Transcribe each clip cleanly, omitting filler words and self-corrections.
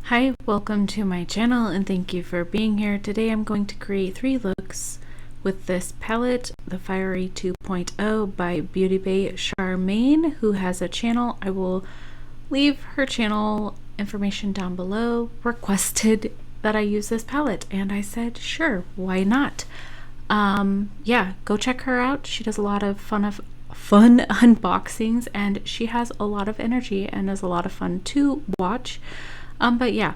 Hi, welcome to my channel and thank you for being here. Today I'm going to create 3 looks with this palette, the Fiery 2.0 by Beauty Bay Sharmaine, who has a channel. I will leave her channel information down below. Requested that I use this palette and I said sure, why not? Yeah, go check her out. She does a lot of fun unboxings and she has a lot of energy and is a lot of fun to watch. But yeah,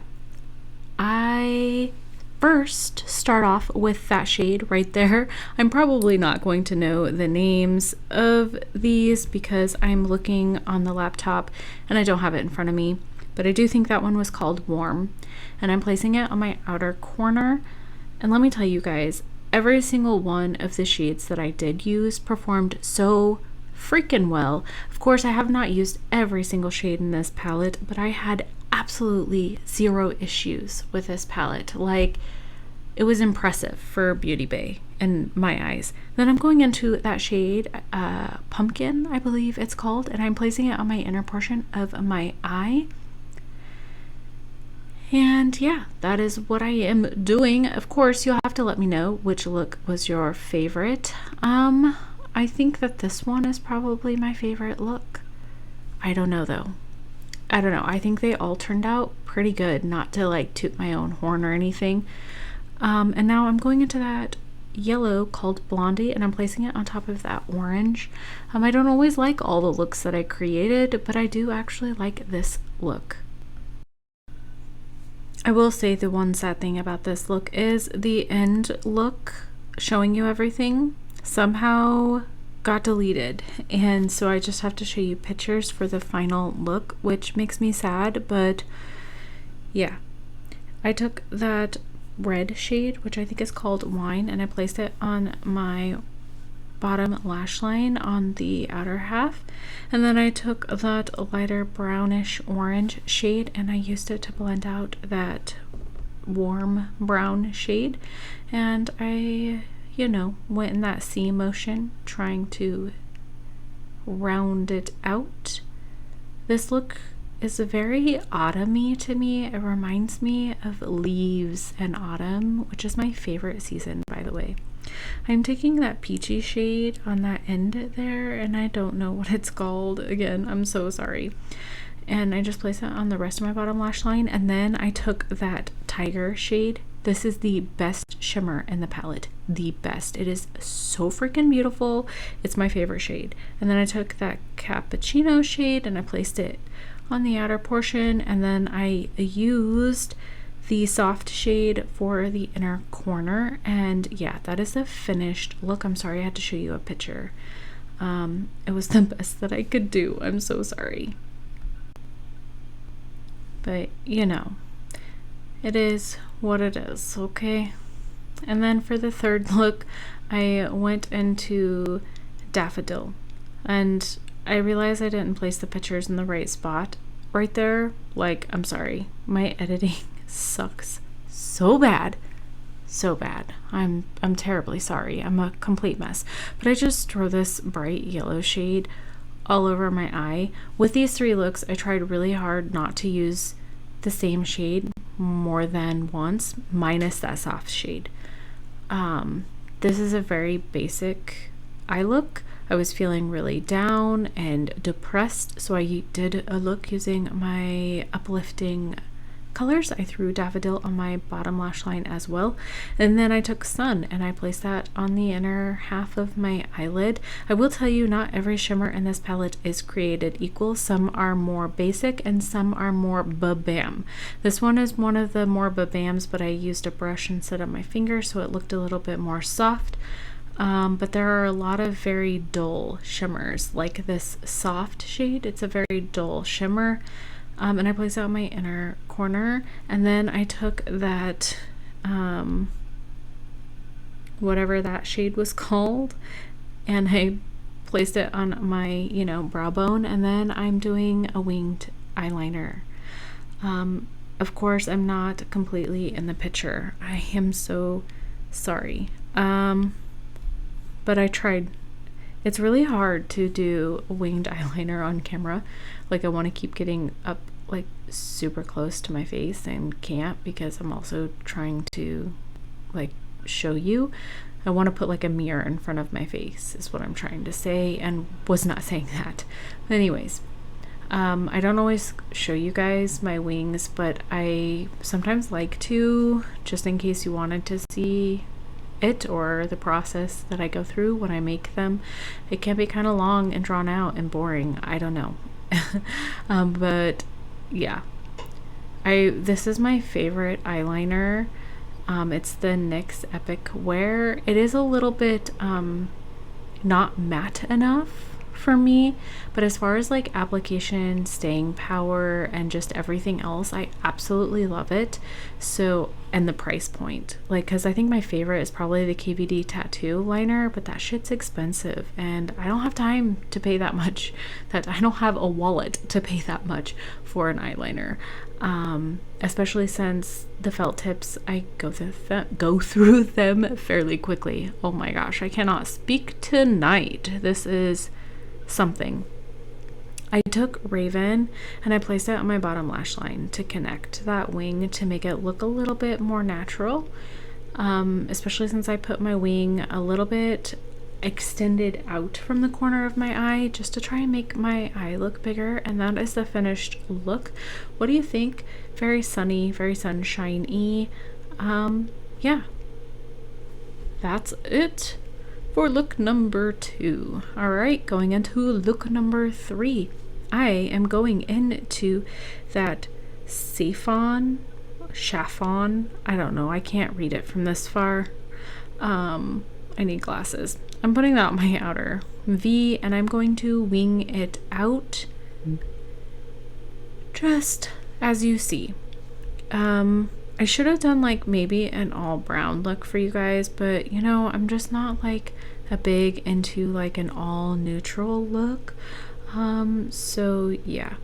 I first start off with that shade right there. I'm probably not going to know the names of these because I'm looking on the laptop and I don't have it in front of me, but I do think that one was called Warm, and I'm placing it on my outer corner. And let me tell you guys, every single one of the shades that I did use performed so freaking well. Of course, I have not used every single shade in this palette, but I had absolutely 0 issues with this palette. Like, it was impressive for Beauty Bay in my eyes. Then I'm going into that shade Pumpkin, I believe it's called, and I'm placing it on my inner portion of my eye. And yeah, that is what I am doing. Of course, you'll have to let me know which look was your favorite. I think that this one is probably my favorite look. I don't know though. I don't know. I think they all turned out pretty good, not to like toot my own horn or anything. And now I'm going into that yellow called Blondie and I'm placing it on top of that orange. I don't always like all the looks that I created, but I do actually like this look. I will say the one sad thing about this look is the end look showing you everything somehow got deleted, and so I just have to show you pictures for the final look, which makes me sad. But yeah, I took that red shade, which I think is called Wine, and I placed it on my bottom lash line on the outer half, and then I took that lighter brownish orange shade and I used it to blend out that warm brown shade, and I went in that C motion trying to round it out. This look is very autumny to me. It reminds me of leaves and autumn, which is my favorite season, by the way. I'm taking that peachy shade on that end there, and I don't know what it's called. Again, I'm so sorry. And I just placed it on the rest of my bottom lash line, and then I took that tiger shade. This is the best shimmer in the palette. The best. It is so freaking beautiful. It's my favorite shade. And then I took that cappuccino shade and I placed it on the outer portion, and then I used the soft shade for the inner corner. And yeah, that is the finished look. I'm sorry I had to show you a picture. It was the best that I could do. I'm so sorry. But it is what it is, okay? And then for the third look, I went into Daffodil, and I realized I didn't place the pictures in the right spot right there. Like, I'm sorry, my editing sucks so bad. I'm terribly sorry. I'm a complete mess. But I just throw this bright yellow shade all over my eye. With these 3 looks, I tried really hard not to use the same shade more than once, minus that soft shade. This is a very basic eye look. I was feeling really down and depressed, so I did a look using my uplifting colors. I threw Daffodil on my bottom lash line as well, and then I took Sun and I placed that on the inner half of my eyelid. I will tell you, not every shimmer in this palette is created equal. Some are more basic and some are more ba-bam. This one is one of the more ba-bams, but I used a brush instead of my finger, so it looked a little bit more soft. But there are a lot of very dull shimmers, like this soft shade. It's a very dull shimmer. And I placed it on my inner corner, and then I took that whatever that shade was called, and I placed it on my brow bone, and then I'm doing a winged eyeliner. Of course, I'm not completely in the picture. I am so sorry, but I tried. It's really hard to do a winged eyeliner on camera. Like, I want to keep getting up like super close to my face and can't because I'm also trying to like show you. I want to put like a mirror in front of my face is what I'm trying to say, and was not saying that. But anyways, I don't always show you guys my wings, but I sometimes like to, just in case you wanted to see it or the process that I go through when I make them. It can be kind of long and drawn out and boring. I don't know. But yeah, this is my favorite eyeliner. It's the NYX Epic Wear. It is a little bit not matte enough for me, but as far as like application, staying power, and just everything else, I absolutely love it. So, and the price point, like, because I think my favorite is probably the KVD tattoo liner, but that shit's expensive and I don't have time to pay that much. That I don't have a wallet to pay that much for an eyeliner. Especially since the felt tips, I go through them fairly quickly. Oh my gosh, I cannot speak tonight. This is something. I took Raven and I placed it on my bottom lash line to connect that wing to make it look a little bit more natural, especially since I put my wing a little bit extended out from the corner of my eye just to try and make my eye look bigger. And that is the finished look. What do you think? Very sunny, very sunshiny. Yeah, that's it for look number 2. All right, going into look number 3. I am going into that chiffon, I don't know, I can't read it from this far. I need glasses. I'm putting that on my outer V and I'm going to wing it out just as you see. I should have done like maybe an all brown look for you guys, but you know, I'm just not like a big into like an all neutral look. So yeah.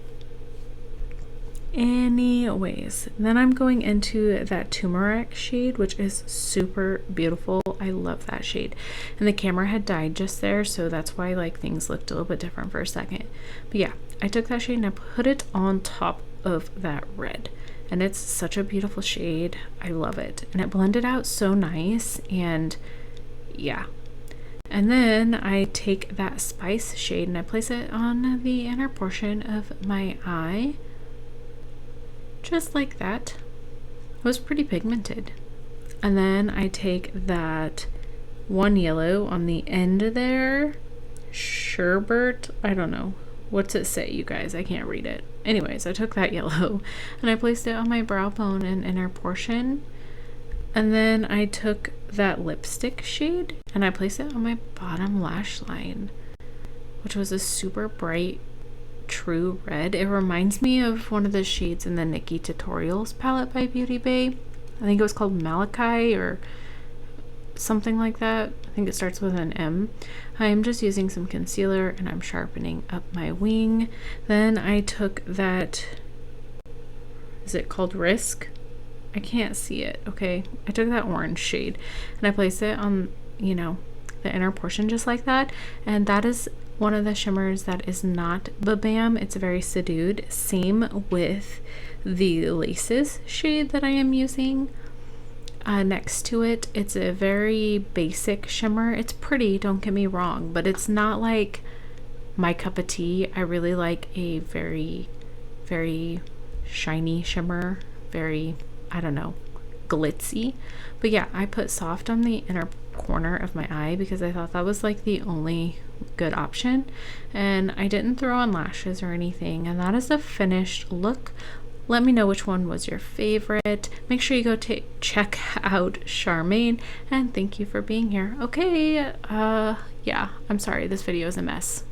Anyways, then I'm going into that turmeric shade, which is super beautiful. I love that shade. And the camera had died just there, so that's why like things looked a little bit different for a second. But yeah, I took that shade and I put it on top of that red. And it's such a beautiful shade. I love it. And it blended out so nice. And yeah. And then I take that spice shade and I place it on the inner portion of my eye. Just like that. It was pretty pigmented. And then I take that one yellow on the end there. Sherbert. I don't know. What's it say, you guys? I can't read it. Anyways, I took that yellow and I placed it on my brow bone and inner portion. And then I took that lipstick shade and I placed it on my bottom lash line, which was a super bright true red. It reminds me of one of the shades in the Nikki Tutorials palette by Beauty Bay. I think it was called Malachi or something like that. I think it starts with an M. I am just using some concealer and I'm sharpening up my wing. Then I took that, is it called Risk? I can't see it. Okay, I took that orange shade and I placed it on, you know, the inner portion just like that. And that is one of the shimmers that is not Babam. It's very subdued. Same with the Laces shade that I am using. Next to it, it's a very basic shimmer. It's pretty, don't get me wrong, but it's not like my cup of tea. I really like a very, very shiny shimmer, very, I don't know, glitzy. But yeah, I put soft on the inner corner of my eye because I thought that was like the only good option, and I didn't throw on lashes or anything. And that is the finished look. Let me know which one was your favorite. Make sure you go check out Sharmaine, and thank you for being here. Okay, yeah, I'm sorry, this video is a mess.